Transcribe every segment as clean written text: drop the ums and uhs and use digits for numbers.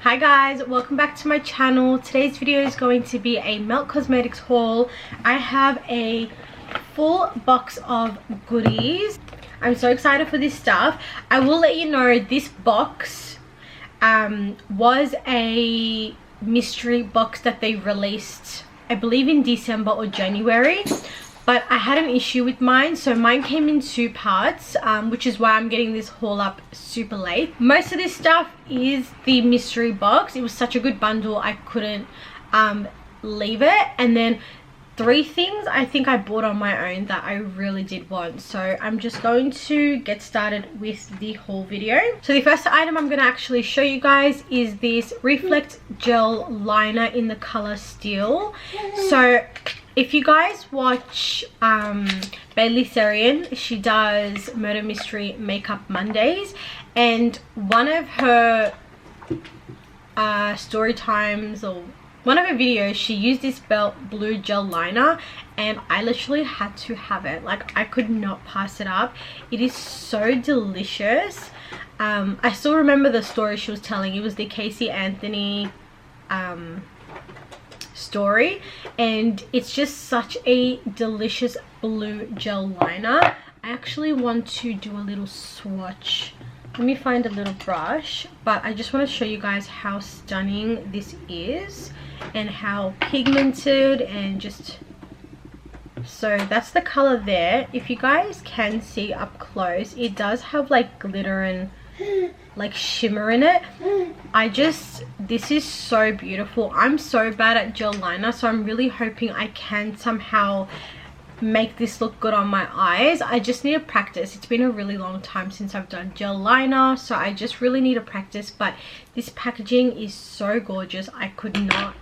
Hi guys, welcome back to my channel. Today's video is going to be a Melt Cosmetics haul. I have a full box of goodies. I'm so excited for this stuff. I will let you know this box was a mystery box that they released, I believe in December or January. But I had an issue with mine, so mine came in 2 parts, which is why I'm getting this haul up super late. Most of this stuff is the mystery box. It was such a good bundle, I couldn't leave it. And then 3 things I think I bought on my own that I really did want. So I'm just going to get started with the haul video. So the first item I'm going to actually show you guys is this Reflect Gel Liner in the color Steel. So if you guys watch Bailey Sarian, she does Murder Mystery Makeup Mondays, and one of her story times or one of her videos, she used this blue gel liner, and I literally had to have it. Like, I could not pass it up. It is so delicious. I still remember the story she was telling. It was the Casey Anthony story, and it's just such a delicious blue gel liner. I actually want to do a little swatch. Let me find a little brush, but I just want to show you guys how stunning this is and how pigmented, and just so that's the color there. If you guys can see up close, it does have like glitter and like shimmer in it. This is so beautiful. I'm so bad at gel liner, so I'm really hoping I can somehow make this look good on my eyes. I just need to practice. It's been a really long time since I've done gel liner, so I just really need to practice. But this packaging is so gorgeous. I could not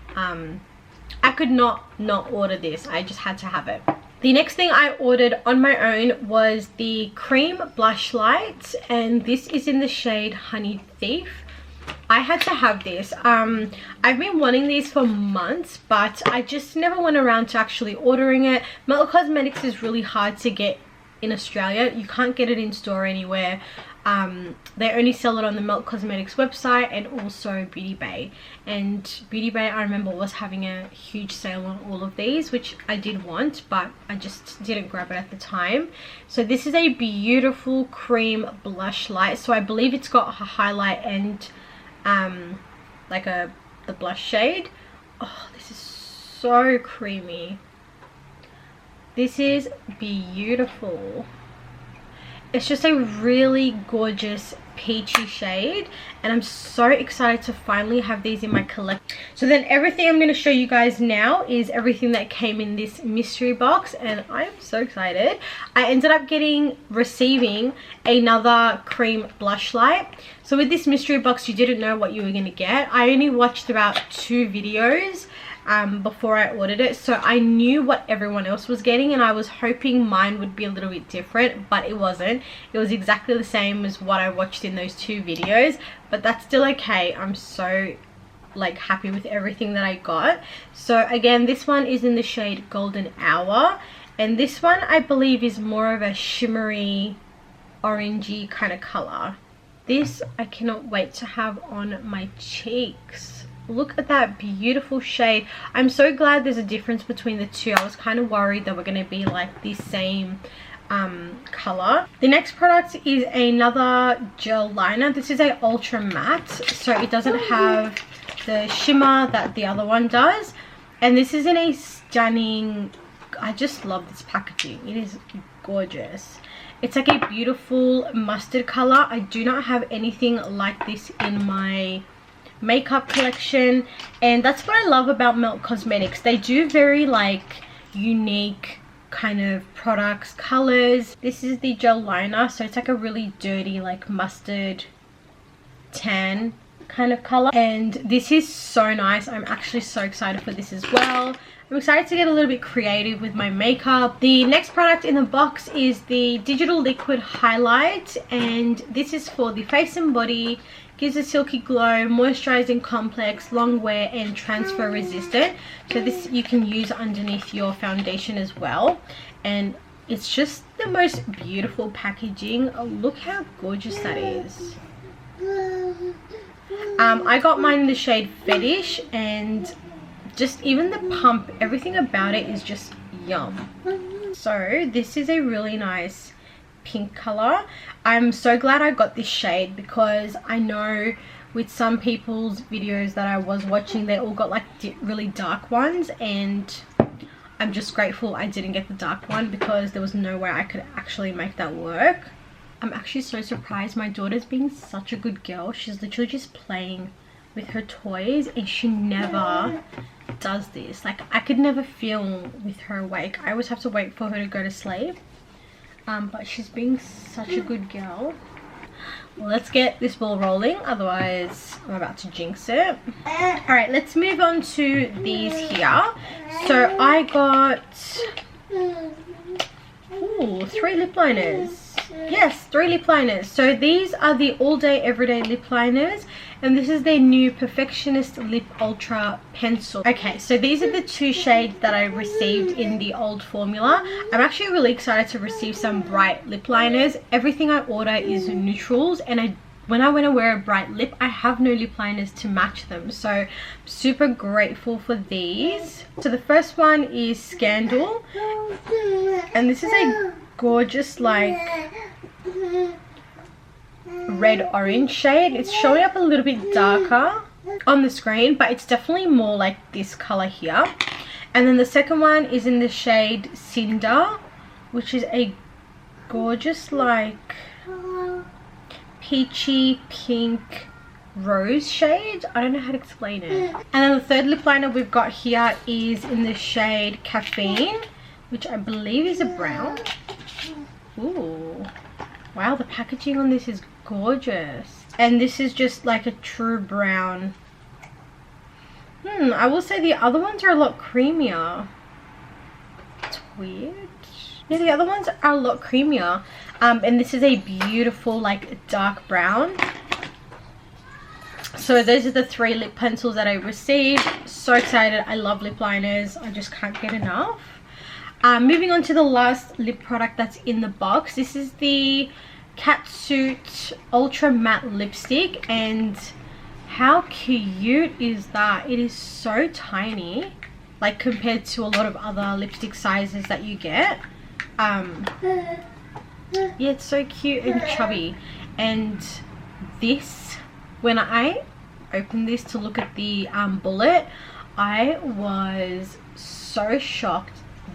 order this. I just had to have it. The next thing I ordered on my own was the cream blush light, and this is in the shade Honey Thief. I had to have this. I've been wanting these for months, but I just never went around to actually ordering it. Melt Cosmetics is really hard to get in Australia. You can't get it in store anywhere. They only sell it on the Melt Cosmetics website and also Beauty Bay. And Beauty Bay, I remember, was having a huge sale on all of these, which I did want, but I just didn't grab it at the time. So this is a beautiful cream blush light. So I believe it's got a highlight and like the blush shade. Oh, this is so creamy. This is beautiful. It's just a really gorgeous peachy shade, and I'm so excited to finally have these in my collection. So then everything I'm going to show you guys now is everything that came in this mystery box, and I'm so excited. I ended up receiving another cream blush light. So with this mystery box, you didn't know what you were going to get. I only watched about 2 videos before I ordered it, so I knew what everyone else was getting, and I was hoping mine would be a little bit different, but it wasn't. It was exactly the same as what I watched in those 2 videos, but that's still okay. I'm so like happy with everything that I got. So again, this one is in the shade Golden Hour, and this one I believe is more of a shimmery orangey kind of color. This I cannot wait to have on my cheeks. Look at that beautiful shade. I'm so glad there's a difference between the 2. I was kind of worried they were going to be like the same color. The next product is another gel liner. This is a ultra matte, so it doesn't have the shimmer that the other one does, and this is in a stunning, I just love this packaging. It is gorgeous. It's like a beautiful mustard color. I do not have anything like this in my makeup collection, and that's what I love about Melt Cosmetics. They do very like unique kind of products, colors. This is the gel liner, so it's like a really dirty like mustard tan kind of color, and this is so nice. I'm actually so excited for this as well. I'm excited to get a little bit creative with my makeup. The next product in the box is the Digital Liquid Highlight, and this is for the face and body. Gives a silky glow, moisturizing complex, long wear and transfer resistant. So this you can use underneath your foundation as well, and it's just the most beautiful packaging. Oh, look how gorgeous that is. I got mine in the shade Fetish, and just even the pump, everything about it is just yum. So this is a really nice pink color. I'm so glad I got this shade because I know with some people's videos that I was watching, they all got like really dark ones, and I'm just grateful I didn't get the dark one because there was no way I could actually make that work. I'm actually so surprised. My daughter's being such a good girl. She's literally just playing with her toys, and she never does this. Like, I could never film with her awake. I always have to wait for her to go to sleep. But she's being such a good girl. Well, let's get this ball rolling, otherwise I'm about to jinx it. Alright, let's move on to these here. So I got 3 lip liners. Yes, 3 lip liners. So these are the all day everyday lip liners, and this is their new Perfectionist Lip Ultra Pencil. Okay, so these are the 2 shades that I received in the old formula. I'm actually really excited to receive some bright lip liners. Everything I order is neutrals, and when I want to wear a bright lip, I have no lip liners to match them. So I'm super grateful for these. So the first one is Scandal, and this is a gorgeous like red orange shade. It's showing up a little bit darker on the screen, but it's definitely more like this color here. And then the second one is in the shade Cinder, which is a gorgeous like peachy pink rose shade. I don't know how to explain it. And then the third lip liner we've got here is in the shade Caffeine, which I believe is a brown. Ooh, wow, the packaging on this is gorgeous. And this is just like a true brown. I will say the other ones are a lot creamier. It's weird. Yeah, the other ones are a lot creamier. And this is a beautiful like dark brown. So those are the 3 lip pencils that I received. So excited. I love lip liners. I just can't get enough. Moving on to the last lip product that's in the box. This is the Catsuit Ultra Matte Lipstick, and how cute is that? It is so tiny, like compared to a lot of other lipstick sizes that you get. Yeah, it's so cute and chubby. And this, when I opened this to look at the bullet, I was so shocked.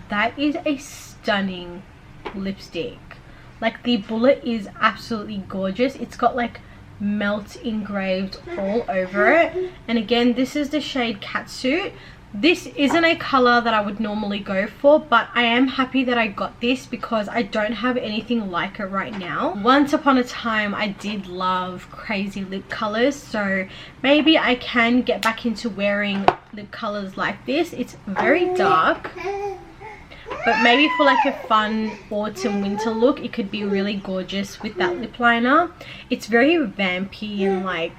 That is a stunning lipstick. Like, the bullet is absolutely gorgeous. It's got like melt engraved all over it. And again, this is the shade Catsuit. This isn't a color that I would normally go for, but I am happy that I got this because I don't have anything like it right now. Once upon a time, I did love crazy lip colors, so maybe I can get back into wearing lip colors like this. It's very dark, but maybe for like a fun autumn winter look, it could be really gorgeous with that lip liner. It's very vampy and like,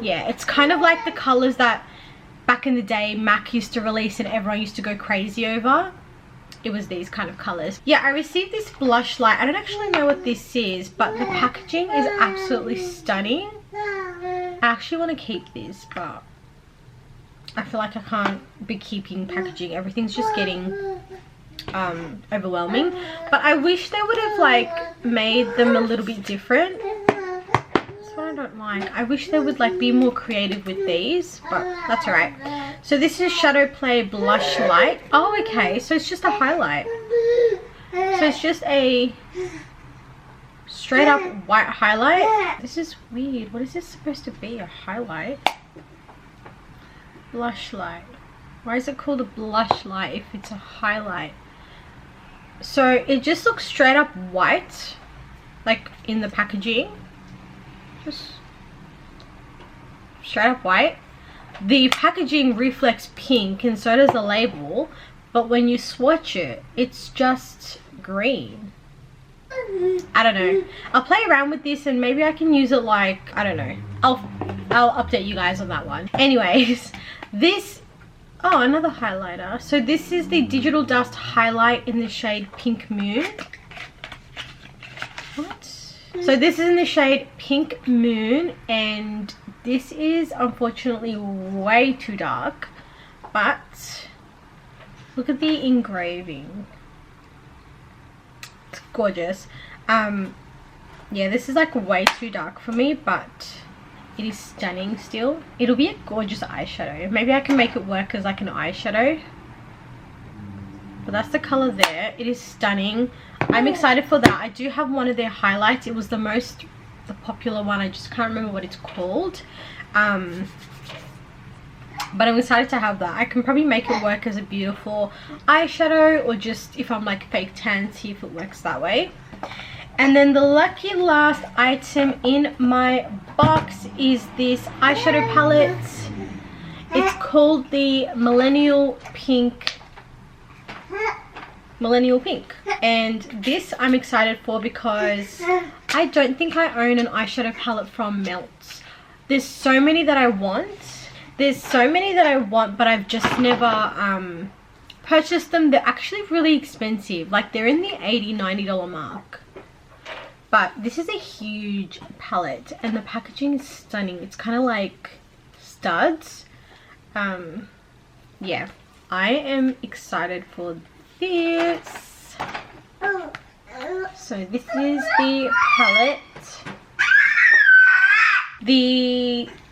yeah, it's kind of like the colors that back in the day MAC used to release and everyone used to go crazy over. It was these kind of colors. Yeah, I received this blush light. I don't actually know what this is, but the packaging is absolutely stunning. I actually want to keep this, but I feel like I can't be keeping packaging. Everything's just getting overwhelming. But I wish they would have like made them a little bit different. That's what I don't like. I wish they would like be more creative with these, but that's alright. So this is Shadow Play Blush Light. Oh, okay, so it's just a highlight. So it's just a straight up white highlight. This is weird. What is this supposed to be? A highlight? Blush light. Why is it called a blush light if it's a highlight? So it just looks straight up white, like in the packaging. Just straight up white. The packaging reflects pink and so does the label, but when you swatch it, it's just green. I don't know. I'll play around with this and maybe I can use it like, I don't know. I'll update you guys on that one. Anyways, this, oh, another highlighter. So this is the Digital Dust highlight in the shade Pink Moon. What? So this is in the shade Pink Moon, and this is unfortunately way too dark, but look at the engraving. It's gorgeous. Yeah, this is like way too dark for me, but it is stunning still. It'll be a gorgeous eyeshadow. Maybe I can make it work as like an eyeshadow. But that's the color there. It is stunning. I'm excited for that. I do have one of their highlights. It was the popular one. I just can't remember what it's called. But I'm excited to have that. I can probably make it work as a beautiful eyeshadow, or just if I'm like fake tan, see if it works that way. And then the lucky last item in my box is this eyeshadow palette. It's called the Millennial Pink. And this I'm excited for because I don't think I own an eyeshadow palette from Melts. There's so many that I want. But I've just never purchased them. They're actually really expensive. Like, they're in the $80–90 mark. But this is a huge palette, and the packaging is stunning. It's kind of like studs. Yeah, I am excited for this. So this is the palette.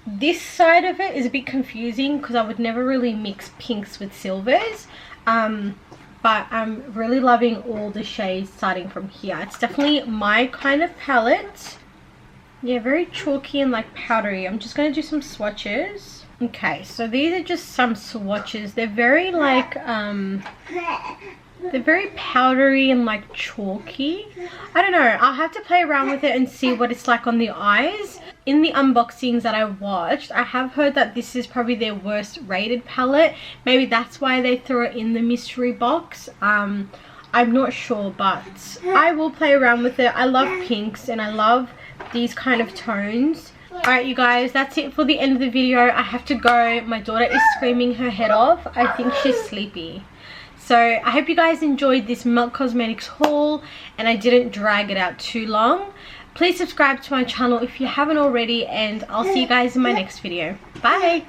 This side of it is a bit confusing because I would never really mix pinks with silvers. But I'm really loving all the shades starting from here. It's definitely my kind of palette. Yeah, very chalky and like powdery. I'm just going to do some swatches. Okay, so these are just some swatches. They're very like, they're very powdery and like chalky. I don't know. I'll have to play around with it and see what it's like on the eyes. In the unboxings that I watched, I have heard that this is probably their worst rated palette. Maybe that's why they threw it in the mystery box. I'm not sure, but I will play around with it. I love pinks and I love these kind of tones. Alright you guys, that's it for the end of the video. I have to go. My daughter is screaming her head off. I think she's sleepy. So I hope you guys enjoyed this Melt Cosmetics haul and I didn't drag it out too long. Please subscribe to my channel if you haven't already, and I'll see you guys in my next video. Bye!